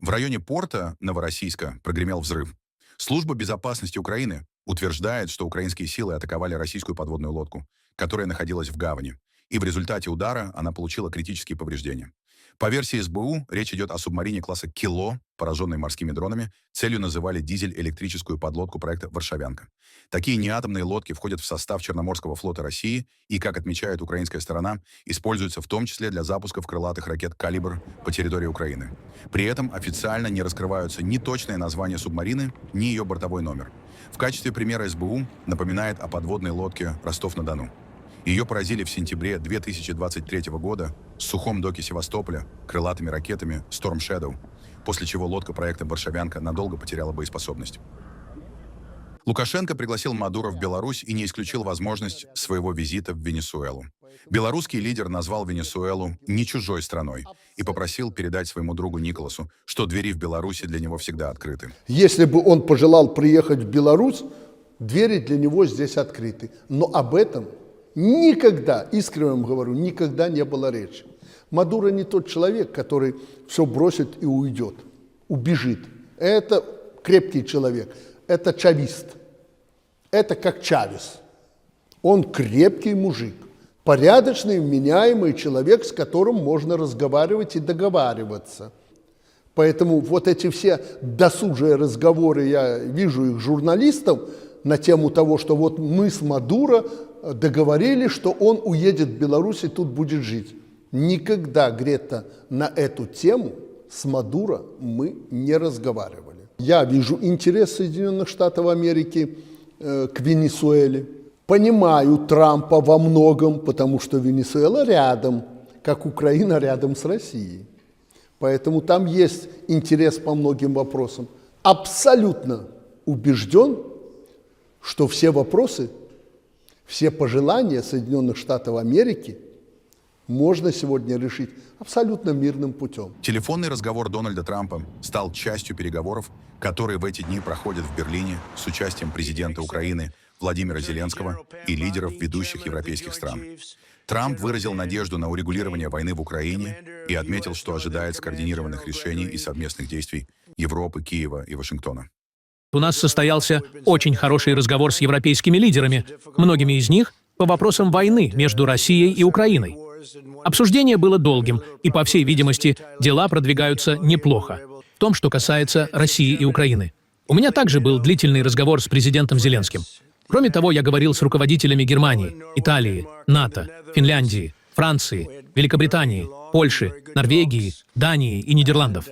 В районе порта Новороссийска прогремел взрыв. Служба безопасности Украины утверждает, что украинские силы атаковали российскую подводную лодку, которая находилась в гавани, и в результате удара она получила критические повреждения. По версии СБУ, речь идет о субмарине класса «Кило», пораженной морскими дронами. Целью называли дизель-электрическую подлодку проекта «Варшавянка». Такие неатомные лодки входят в состав Черноморского флота России и, как отмечает украинская сторона, используются в том числе для запусков крылатых ракет «Калибр» по территории Украины. При этом официально не раскрываются ни точное название субмарины, ни ее бортовой номер. В качестве примера СБУ напоминает о подводной лодке «Ростов-на-Дону». Ее поразили в сентябре 2023 года в сухом доке Севастополя крылатыми ракетами Storm Shadow, после чего лодка проекта «Варшавянка» надолго потеряла боеспособность. Лукашенко пригласил Мадуро в Беларусь и не исключил возможность своего визита в Венесуэлу. Белорусский лидер назвал Венесуэлу не чужой страной и попросил передать своему другу Николасу, что двери в Беларуси для него всегда открыты. Если бы он пожелал приехать в Беларусь, двери для него здесь открыты. Но об этом никогда, искренне вам говорю, никогда не было речи. Мадуро не тот человек, который все бросит и уйдет, убежит. Это крепкий человек, это чавист, это как Чавес. Он крепкий мужик, порядочный, вменяемый человек, с которым можно разговаривать и договариваться. Поэтому вот эти все досужие разговоры, я вижу их журналистов, на тему того, что вот мы с Мадуро договорились, что он уедет в Беларусь и тут будет жить. Никогда, Грета, на эту тему с Мадуро мы не разговаривали. Я вижу интерес Соединенных Штатов Америки к Венесуэле. Понимаю Трампа во многом, потому что Венесуэла рядом, как Украина рядом с Россией. Поэтому там есть интерес по многим вопросам. Абсолютно убежден, что все вопросы, все пожелания Соединенных Штатов Америки можно сегодня решить абсолютно мирным путем. Телефонный разговор Дональда Трампа стал частью переговоров, которые в эти дни проходят в Берлине с участием президента Украины Владимира Зеленского и лидеров ведущих европейских стран. Трамп выразил надежду на урегулирование войны в Украине и отметил, что ожидает скоординированных решений и совместных действий Европы, Киева и Вашингтона. У нас состоялся очень хороший разговор с европейскими лидерами, многими из них по вопросам войны между Россией и Украиной. Обсуждение было долгим, и, по всей видимости, дела продвигаются неплохо в том, что касается России и Украины. У меня также был длительный разговор с президентом Зеленским. Кроме того, я говорил с руководителями Германии, Италии, НАТО, Финляндии, Франции, Великобритании, Польши, Норвегии, Дании и Нидерландов.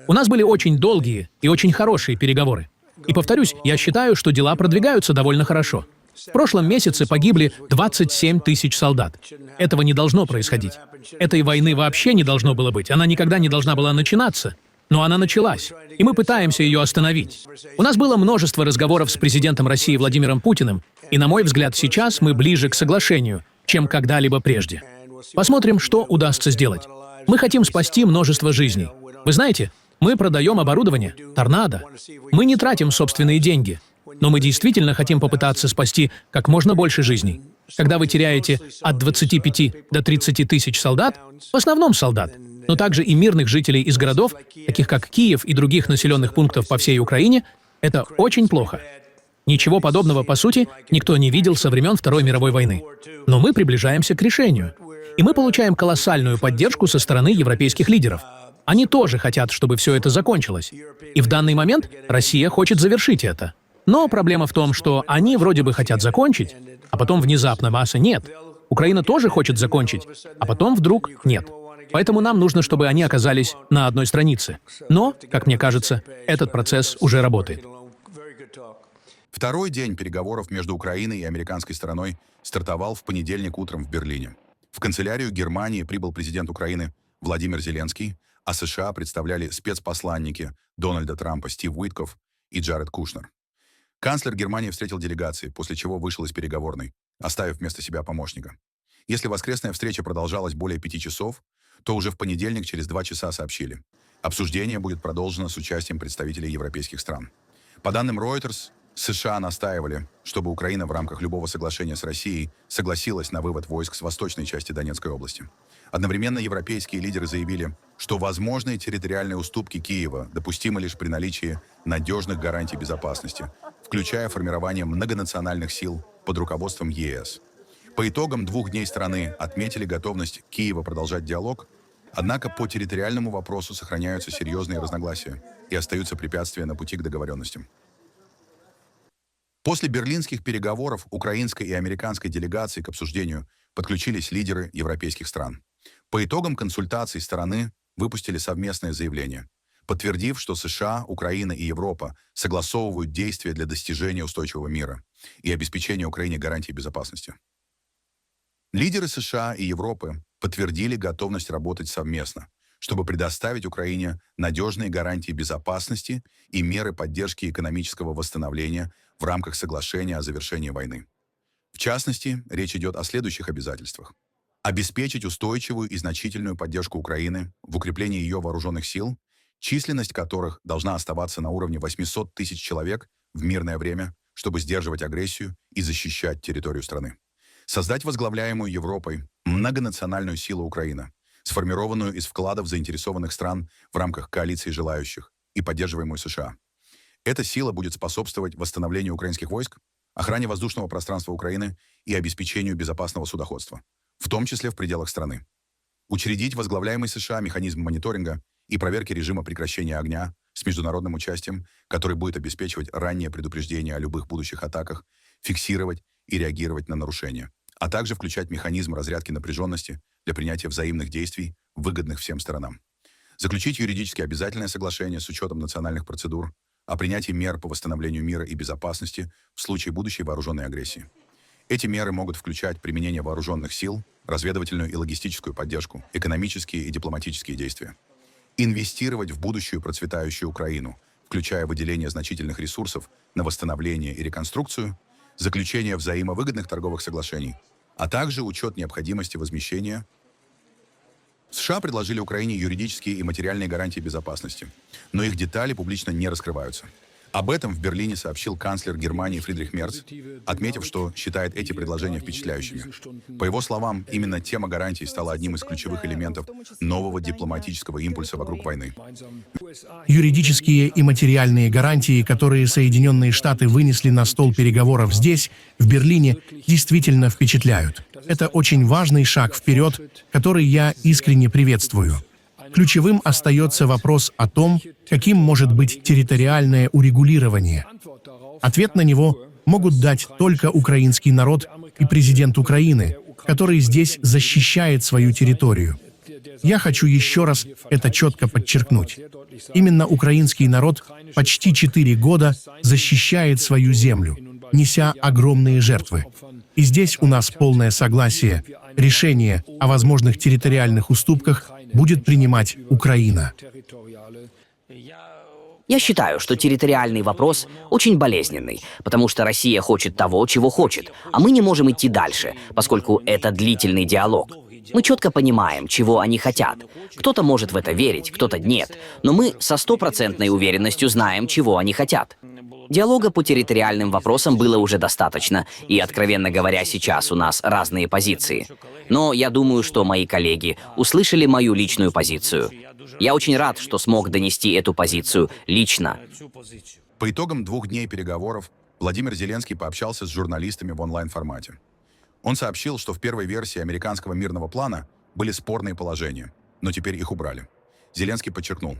У нас были очень долгие и очень хорошие переговоры. И повторюсь, я считаю, что дела продвигаются довольно хорошо. В прошлом месяце погибли 27 тысяч солдат. Этого не должно происходить. Этой войны вообще не должно было быть. Она никогда не должна была начинаться. Но она началась, и мы пытаемся ее остановить. У нас было множество разговоров с президентом России Владимиром Путиным, и, на мой взгляд, сейчас мы ближе к соглашению, чем когда-либо прежде. Посмотрим, что удастся сделать. Мы хотим спасти множество жизней. Вы знаете, мы продаем оборудование, торнадо. Мы не тратим собственные деньги. Но мы действительно хотим попытаться спасти как можно больше жизней. Когда вы теряете от 25 до 30 тысяч солдат, в основном солдат, но также и мирных жителей из городов, таких как Киев и других населенных пунктов по всей Украине, это очень плохо. Ничего подобного, по сути, никто не видел со времен Второй мировой войны. Но мы приближаемся к решению. И мы получаем колоссальную поддержку со стороны европейских лидеров. Они тоже хотят, чтобы все это закончилось. И в данный момент Россия хочет завершить это. Но проблема в том, что они вроде бы хотят закончить, а потом внезапно масса нет. Украина тоже хочет закончить, а потом вдруг нет. Поэтому нам нужно, чтобы они оказались на одной странице. Но, как мне кажется, этот процесс уже работает. Второй день переговоров между Украиной и американской стороной стартовал в понедельник утром в Берлине. В канцелярию Германии прибыл президент Украины Владимир Зеленский, а США представляли спецпосланники Дональда Трампа Стив Уитков и Джаред Кушнер. Канцлер Германии встретил делегации, после чего вышел из переговорной, оставив вместо себя помощника. Если воскресная встреча продолжалась более 5 часов, то уже в понедельник через 2 часа сообщили. Обсуждение будет продолжено с участием представителей европейских стран. По данным Reuters, США настаивали, чтобы Украина в рамках любого соглашения с Россией согласилась на вывод войск с восточной части Донецкой области. Одновременно европейские лидеры заявили, что возможные территориальные уступки Киева допустимы лишь при наличии надежных гарантий безопасности, включая формирование многонациональных сил под руководством ЕС. По итогам 2 дней страны отметили готовность Киева продолжать диалог, однако по территориальному вопросу сохраняются серьезные разногласия и остаются препятствия на пути к договоренностям. После берлинских переговоров украинской и американской делегаций к обсуждению подключились лидеры европейских стран. По итогам консультаций стороны выпустили совместное заявление, подтвердив, что США, Украина и Европа согласовывают действия для достижения устойчивого мира и обеспечения Украине гарантий безопасности. Лидеры США и Европы подтвердили готовность работать совместно, чтобы предоставить Украине надежные гарантии безопасности и меры поддержки экономического восстановления в рамках соглашения о завершении войны. В частности, речь идет о следующих обязательствах. Обеспечить устойчивую и значительную поддержку Украины в укреплении ее вооруженных сил, численность которых должна оставаться на уровне 800 тысяч человек в мирное время, чтобы сдерживать агрессию и защищать территорию страны. Создать возглавляемую Европой многонациональную силу Украины, сформированную из вкладов заинтересованных стран в рамках коалиции желающих и поддерживаемую США. Эта сила будет способствовать восстановлению украинских войск, охране воздушного пространства Украины и обеспечению безопасного судоходства, в том числе в пределах страны. Учредить возглавляемый США механизм мониторинга и проверки режима прекращения огня с международным участием, который будет обеспечивать раннее предупреждение о любых будущих атаках, фиксировать и реагировать на нарушения, а также включать механизм разрядки напряженности для принятия взаимных действий, выгодных всем сторонам. Заключить юридически обязательное соглашение с учетом национальных процедур о принятии мер по восстановлению мира и безопасности в случае будущей вооруженной агрессии. Эти меры могут включать применение вооруженных сил, разведывательную и логистическую поддержку, экономические и дипломатические действия. Инвестировать в будущую процветающую Украину, включая выделение значительных ресурсов на восстановление и реконструкцию, заключение взаимовыгодных торговых соглашений, а также учет необходимости возмещения. США предложили Украине юридические и материальные гарантии безопасности, но их детали публично не раскрываются. Об этом в Берлине сообщил канцлер Германии Фридрих Мерц, отметив, что считает эти предложения впечатляющими. По его словам, именно тема гарантий стала одним из ключевых элементов нового дипломатического импульса вокруг войны. Юридические и материальные гарантии, которые Соединенные Штаты вынесли на стол переговоров здесь, в Берлине, действительно впечатляют. Это очень важный шаг вперед, который я искренне приветствую. Ключевым остается вопрос о том, каким может быть территориальное урегулирование. Ответ на него могут дать только украинский народ и президент Украины, который здесь защищает свою территорию. Я хочу еще раз это четко подчеркнуть. Именно украинский народ почти 4 года защищает свою землю, неся огромные жертвы. И здесь у нас полное согласие. Решение о возможных территориальных уступках будет принимать Украина. Я считаю, что территориальный вопрос очень болезненный, потому что Россия хочет того, чего хочет, а мы не можем идти дальше, поскольку это длительный диалог. Мы четко понимаем, чего они хотят. Кто-то может в это верить, кто-то нет, но мы со 100% уверенностью знаем, чего они хотят. Диалога по территориальным вопросам было уже достаточно, и, откровенно говоря, сейчас у нас разные позиции. Но я думаю, что мои коллеги услышали мою личную позицию. Я очень рад, что смог донести эту позицию лично. По итогам 2 дней переговоров Владимир Зеленский пообщался с журналистами в онлайн-формате. Он сообщил, что в первой версии американского мирного плана были спорные положения, но теперь их убрали. Зеленский подчеркнул: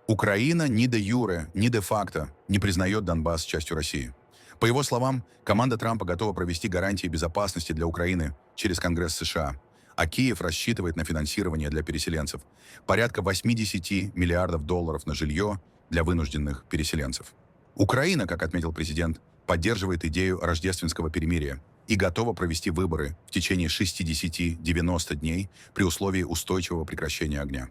Украина ни де юре, ни де факто не признает Донбасс частью России. По его словам, команда Трампа готова провести гарантии безопасности для Украины через Конгресс США, а Киев рассчитывает на финансирование для переселенцев порядка $80 миллиардов на жилье для вынужденных переселенцев. Украина, как отметил президент, поддерживает идею рождественского перемирия и готова провести выборы в течение 60-90 дней при условии устойчивого прекращения огня.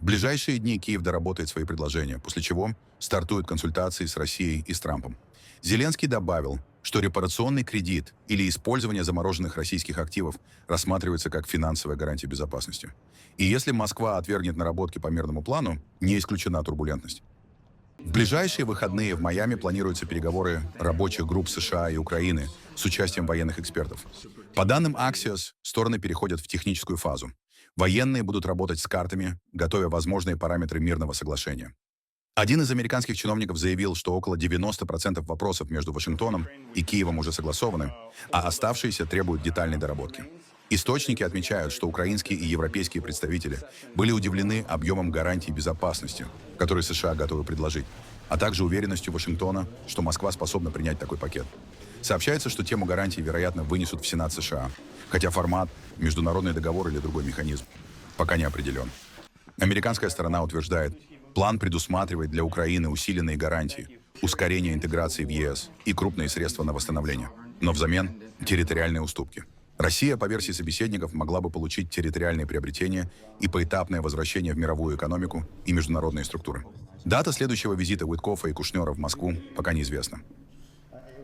В ближайшие дни Киев доработает свои предложения, после чего стартуют консультации с Россией и с Трампом. Зеленский добавил, что репарационный кредит или использование замороженных российских активов рассматривается как финансовая гарантия безопасности. И если Москва отвергнет наработки по мирному плану, не исключена турбулентность. В ближайшие выходные в Майами планируются переговоры рабочих групп США и Украины с участием военных экспертов. По данным Axios, стороны переходят в техническую фазу. Военные будут работать с картами, готовя возможные параметры мирного соглашения. Один из американских чиновников заявил, что около 90% вопросов между Вашингтоном и Киевом уже согласованы, а оставшиеся требуют детальной доработки. Источники отмечают, что украинские и европейские представители были удивлены объемом гарантий безопасности, которые США готовы предложить, а также уверенностью Вашингтона, что Москва способна принять такой пакет. Сообщается, что тему гарантий, вероятно, вынесут в Сенат США, хотя формат, международный договор или другой механизм пока не определен. Американская сторона утверждает, план предусматривает для Украины усиленные гарантии, ускорение интеграции в ЕС и крупные средства на восстановление, но взамен территориальные уступки. Россия, по версии собеседников, могла бы получить территориальные приобретения и поэтапное возвращение в мировую экономику и международные структуры. Дата следующего визита Уиткофа и Кушнера в Москву пока неизвестна.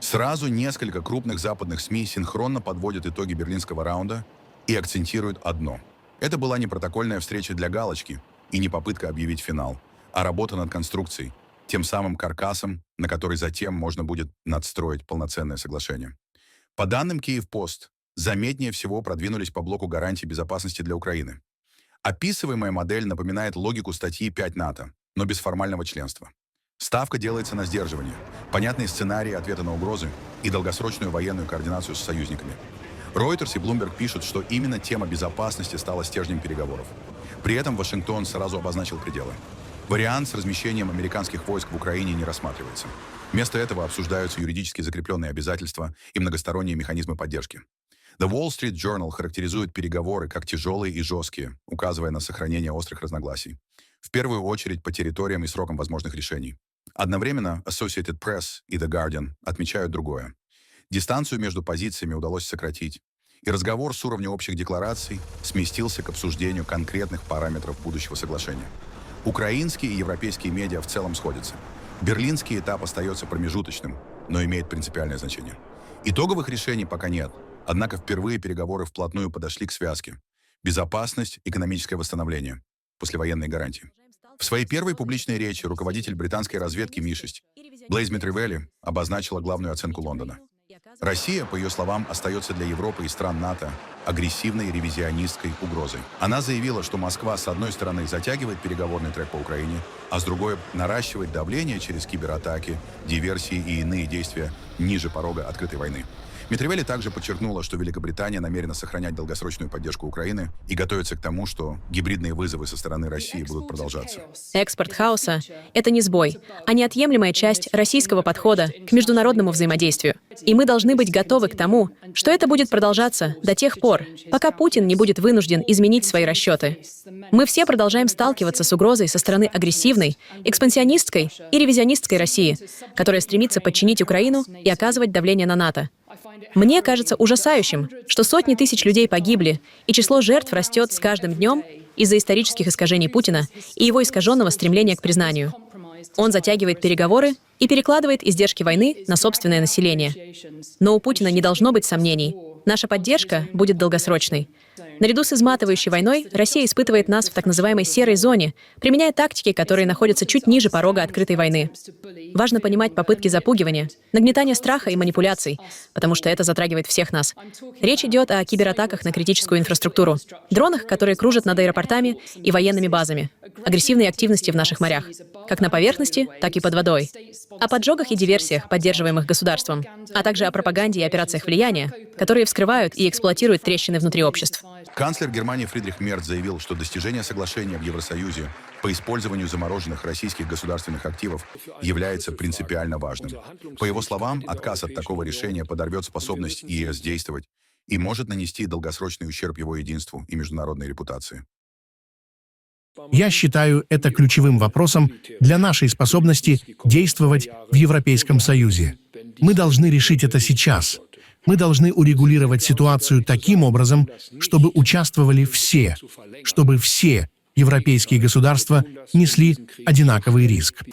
Сразу несколько крупных западных СМИ синхронно подводят итоги берлинского раунда и акцентируют одно. Это была не протокольная встреча для галочки и не попытка объявить финал, а работа над конструкцией, тем самым каркасом, на который затем можно будет надстроить полноценное соглашение. По данным Киевпост, заметнее всего продвинулись по блоку гарантий безопасности для Украины. Описываемая модель напоминает логику статьи 5 НАТО, но без формального членства. Ставка делается на сдерживание, понятные сценарии ответа на угрозы и долгосрочную военную координацию с союзниками. Reuters и Bloomberg пишут, что именно тема безопасности стала стержнем переговоров. При этом Вашингтон сразу обозначил пределы. Вариант с размещением американских войск в Украине не рассматривается. Вместо этого обсуждаются юридически закрепленные обязательства и многосторонние механизмы поддержки. The Wall Street Journal характеризует переговоры как тяжелые и жесткие, указывая на сохранение острых разногласий. В первую очередь по территориям и срокам возможных решений. Одновременно Associated Press и The Guardian отмечают другое. Дистанцию между позициями удалось сократить, и разговор с уровня общих деклараций сместился к обсуждению конкретных параметров будущего соглашения. Украинские и европейские медиа в целом сходятся. Берлинский этап остается промежуточным, но имеет принципиальное значение. Итоговых решений пока нет, однако впервые переговоры вплотную подошли к связке. Безопасность, экономическое восстановление, послевоенные гарантии. В своей первой публичной речи руководитель британской разведки МИ-6 Блейз Метривелли обозначила главную оценку Лондона. Россия, по ее словам, остается для Европы и стран НАТО агрессивной ревизионистской угрозой. Она заявила, что Москва, с одной стороны, затягивает переговорный трек по Украине, а с другой наращивает давление через кибератаки, диверсии и иные действия ниже порога открытой войны. Метривелли также подчеркнула, что Великобритания намерена сохранять долгосрочную поддержку Украины и готовится к тому, что гибридные вызовы со стороны России будут продолжаться. Экспорт хаоса — это не сбой, а неотъемлемая часть российского подхода к международному взаимодействию. И мы должны быть готовы к тому, что это будет продолжаться до тех пор, пока Путин не будет вынужден изменить свои расчеты. Мы все продолжаем сталкиваться с угрозой со стороны агрессивной, экспансионистской и ревизионистской России, которая стремится подчинить Украину и оказывать давление на НАТО. Мне кажется ужасающим, что сотни тысяч людей погибли, и число жертв растет с каждым днем из-за исторических искажений Путина и его искаженного стремления к признанию. Он затягивает переговоры и перекладывает издержки войны на собственное население. Но у Путина не должно быть сомнений. Наша поддержка будет долгосрочной. Наряду с изматывающей войной Россия испытывает нас в так называемой серой зоне, применяя тактики, которые находятся чуть ниже порога открытой войны. Важно понимать попытки запугивания, нагнетания страха и манипуляций, потому что это затрагивает всех нас. Речь идет о кибератаках на критическую инфраструктуру, дронах, которые кружат над аэропортами и военными базами, агрессивной активности в наших морях, как на поверхности, так и под водой, о поджогах и диверсиях, поддерживаемых государством, а также о пропаганде и операциях влияния, которые вскрывают и эксплуатируют трещины внутри обществ. Канцлер Германии Фридрих Мерц заявил, что достижение соглашения в Евросоюзе по использованию замороженных российских государственных активов является принципиально важным. По его словам, отказ от такого решения подорвет способность ЕС действовать и может нанести долгосрочный ущерб его единству и международной репутации. Я считаю это ключевым вопросом для нашей способности действовать в Европейском Союзе. Мы должны решить это сейчас. Мы должны урегулировать ситуацию таким образом, чтобы участвовали все, чтобы все европейские государства несли одинаковый риск.